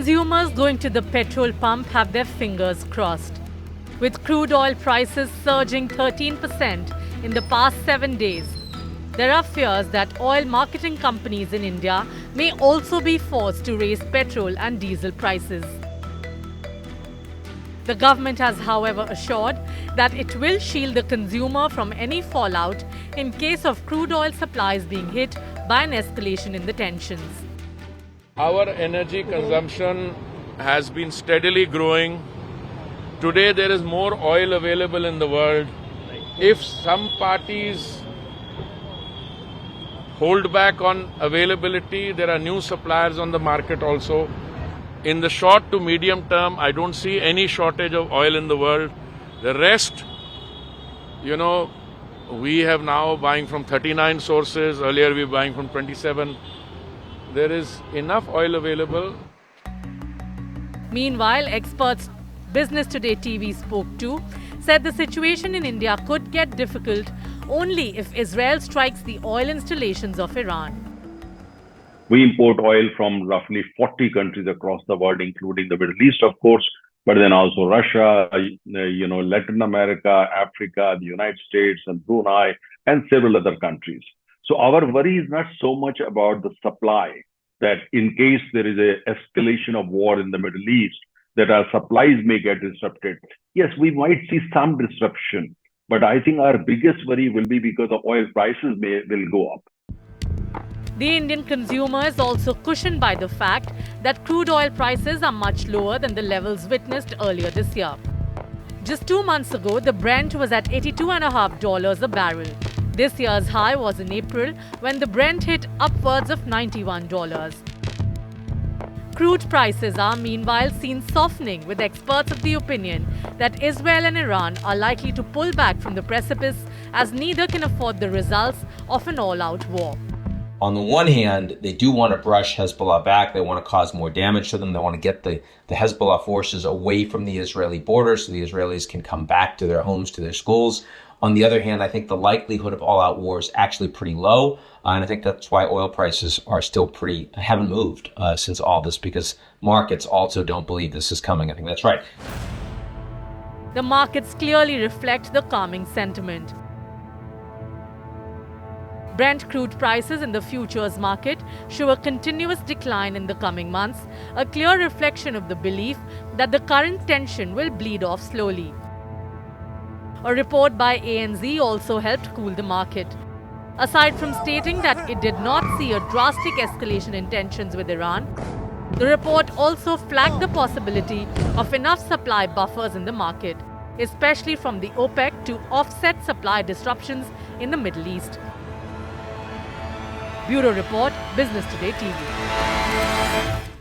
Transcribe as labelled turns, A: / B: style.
A: Consumers going to the petrol pump have their fingers crossed. With crude oil prices surging 13% in the past 7 days, there are fears that oil marketing companies in India may also be forced to raise petrol and diesel prices. The government has, however, assured that it will shield the consumer from any fallout in case of crude oil supplies being hit by an escalation in the tensions.
B: Our energy consumption has been steadily growing. Today there is more oil available in the world. If some parties hold back on availability, there are new suppliers on the market also. In the short to medium term, I don't see any shortage of oil in the world. The rest, we have now buying from 39 sources. Earlier we were buying from 27. There is enough oil available.
A: Meanwhile, experts Business Today TV spoke to said the situation in India could get difficult only if Israel strikes the oil installations of Iran.
C: We import oil from roughly 40 countries across the world, including the Middle East, of course, but then also Russia, Latin America, Africa, the United States, and Brunei, and several other countries. So our worry is not so much about the supply, that in case there is an escalation of war in the Middle East, that our supplies may get disrupted. Yes, we might see some disruption, but I think our biggest worry will be because the oil prices will go up.
A: The Indian consumer is also cushioned by the fact that crude oil prices are much lower than the levels witnessed earlier this year. Just 2 months ago, the Brent was at $82.50 a barrel. This year's high was in April when the Brent hit upwards of $91. Crude prices are meanwhile seen softening, with experts of the opinion that Israel and Iran are likely to pull back from the precipice as neither can afford the results of an all-out war.
D: On the one hand, they do want to brush Hezbollah back. They want to cause more damage to them. They want to get the Hezbollah forces away from the Israeli border so the Israelis can come back to their homes, to their schools. On the other hand, I think the likelihood of all-out war is actually pretty low. And I think that's why oil prices are still haven't moved since all this, because markets also don't believe this is coming. I think that's right.
A: The markets clearly reflect the calming sentiment. Brent crude prices in the futures market show a continuous decline in the coming months, a clear reflection of the belief that the current tension will bleed off slowly. A report by ANZ also helped cool the market. Aside from stating that it did not see a drastic escalation in tensions with Iran, the report also flagged the possibility of enough supply buffers in the market, especially from the OPEC, to offset supply disruptions in the Middle East. Bureau Report, Business Today TV.